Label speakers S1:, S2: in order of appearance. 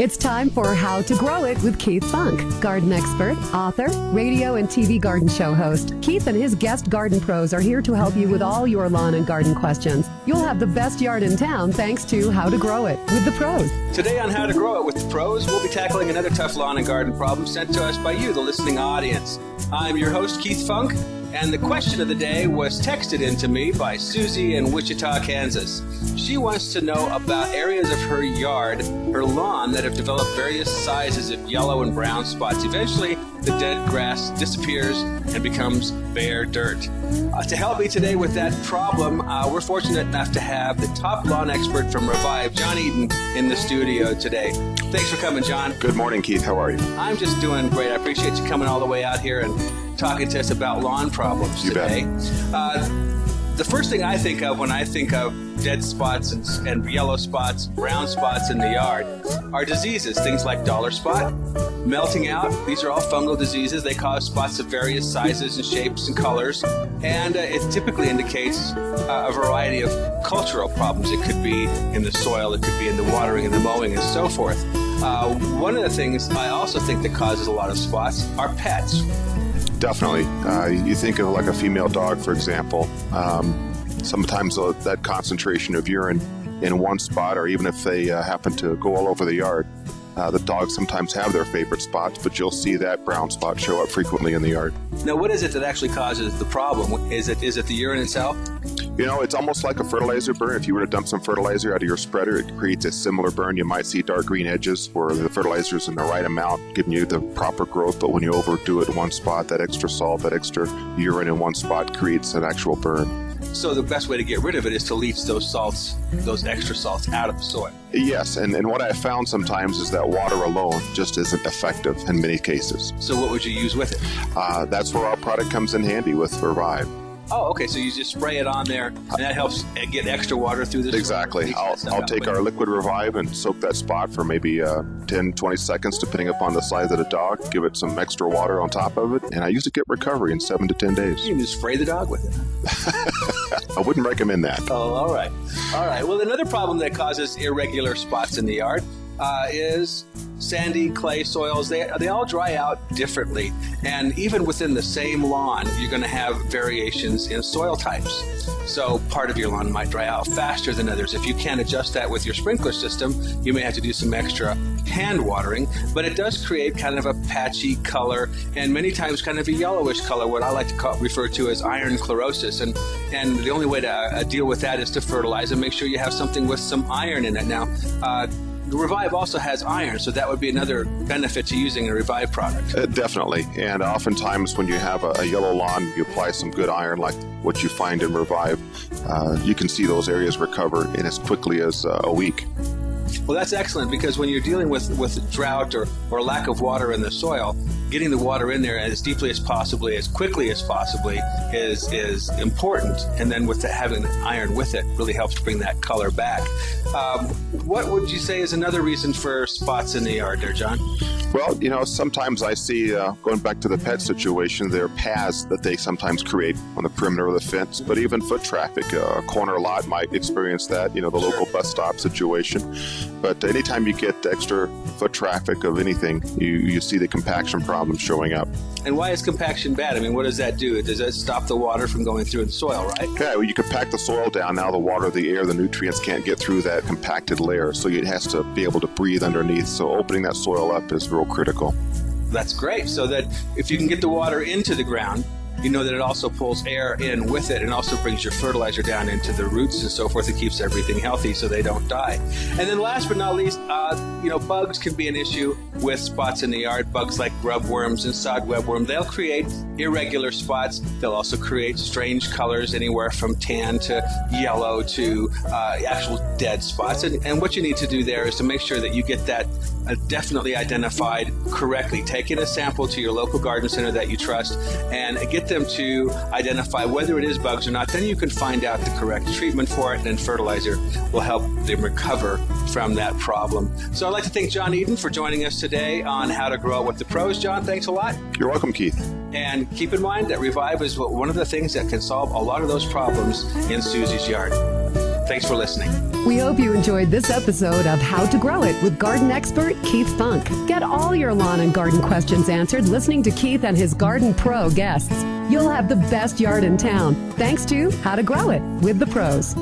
S1: It's time for How to Grow It with Keith Funk, garden expert, author, radio and TV garden show host. Keith and his guest garden pros are here to help you with all your lawn and garden questions. You'll have the best yard in town thanks to How to Grow It with the pros.
S2: Today on How to Grow It with the Pros, we'll be tackling another tough lawn and garden problem sent to us by you, the listening audience. I'm your host, Keith Funk, and the question of the day was texted in to me by Susie in Wichita, Kansas. She wants to know about areas of her yard, her lawn, that have developed various sizes of yellow and brown spots. Eventually, the dead grass disappears and becomes bare dirt. To help me today with that problem, we're fortunate enough to have the top lawn expert from Revive, John Eaton, in the studio today. Thanks for coming, John.
S3: Good morning, Keith. How are you?
S2: I'm just doing great. I appreciate you coming all the way out here and talking to us about lawn problems today. The first thing I think of when I think of dead spots and yellow spots, brown spots in the yard are diseases, things like dollar spot, melting out. These are all fungal diseases. They cause spots of various sizes and shapes and colors, and it typically indicates a variety of cultural problems. It could be in the soil, it could be in the watering and the mowing and so forth. One of the things I also think that causes a lot of spots are pets.
S3: Definitely. You think of like a female dog, for example. Sometimes that concentration of urine in one spot, or even if they happen to go all over the yard, the dogs sometimes have their favorite spots, but you'll see that brown spot show up frequently in the yard.
S2: Now, what is it that actually causes the problem? Is it the urine itself?
S3: You know, it's almost like a fertilizer burn. If you were to dump some fertilizer out of your spreader, it creates a similar burn. You might see dark green edges where the fertilizer is in the right amount, giving you the proper growth. But when you overdo it in one spot, that extra salt, that extra urine in one spot creates an actual burn.
S2: So the best way to get rid of it is to leach those salts, those extra salts, out of the soil.
S3: Yes, and what I found sometimes is that water alone just isn't effective in many cases.
S2: So what would you use with it?
S3: That's where our product comes in handy with Revive.
S2: Oh, okay. So you just spray it on there, and that helps get extra water through the soil.
S3: Exactly. I'll take our liquid Revive and soak that spot for maybe 10, 20 seconds, depending upon the size of the dog. Give it some extra water on top of it, and I usually get recovery in 7 to 10 days.
S2: You can just spray the dog with it.
S3: I wouldn't recommend that.
S2: Oh, all right. All right. Well, another problem that causes irregular spots in the yard is sandy clay soils. They all dry out differently, and even within the same lawn you're going to have variations in soil types. So part of your lawn might dry out faster than others. If you can't adjust that with your sprinkler system, you may have to do some extra hand watering, but it does create kind of a patchy color, and many times kind of a yellowish color, what I like to refer to as iron chlorosis, and the only way to deal with that is to fertilize and make sure you have something with some iron in it. Now, Revive also has iron, so that would be another benefit to using a Revive product.
S3: Definitely, and oftentimes when you have a yellow lawn, you apply some good iron like what you find in Revive, you can see those areas recover in as quickly as a week.
S2: Well, that's excellent, because when you're dealing with drought or lack of water in the soil, getting the water in there as deeply as possibly, as quickly as possibly is important. And then with having the iron with it really helps bring that color back. What would you say is another reason for spots in the yard there, John?
S3: Well, you know, sometimes I see, going back to the pet situation, there are paths that they sometimes create on the perimeter of the fence, but even foot traffic. A corner lot might experience that, you know, the local bus stop situation. But anytime you get extra foot traffic of anything, you see the compaction problem showing up.
S2: And why is compaction bad? I mean, what does that do? Does that stop the water from going through the soil, right?
S3: Yeah, well, you compact the soil down. Now the water, the air, the nutrients can't get through that compacted layer, so it has to be able to breathe underneath. So opening that soil up is real critical.
S2: That's great. So that if you can get the water into the ground, you know that it also pulls air in with it and also brings your fertilizer down into the roots and so forth. It keeps everything healthy so they don't die. And then last but not least, bugs can be an issue with spots in the yard. Bugs like grubworms and sod webworm, they'll create irregular spots. They'll also create strange colors, anywhere from tan to yellow to actual dead spots. And what you need to do there is to make sure that you get that definitely identified correctly. Take in a sample to your local garden center that you trust and get them to identify whether it is bugs or not. Then you can find out the correct treatment for it, and then fertilizer will help them recover from that problem. So I'd like to thank John Eaton for joining us today on How to Grow with the Pros. John, thanks a lot.
S3: You're welcome, Keith.
S2: And keep in mind that Revive is one of the things that can solve a lot of those problems in Susie's yard. Thanks for listening.
S1: We hope you enjoyed this episode of How to Grow It with garden expert Keith Funk. Get all your lawn and garden questions answered listening to Keith and his Garden Pro guests. You'll have the best yard in town thanks to How to Grow It with the pros.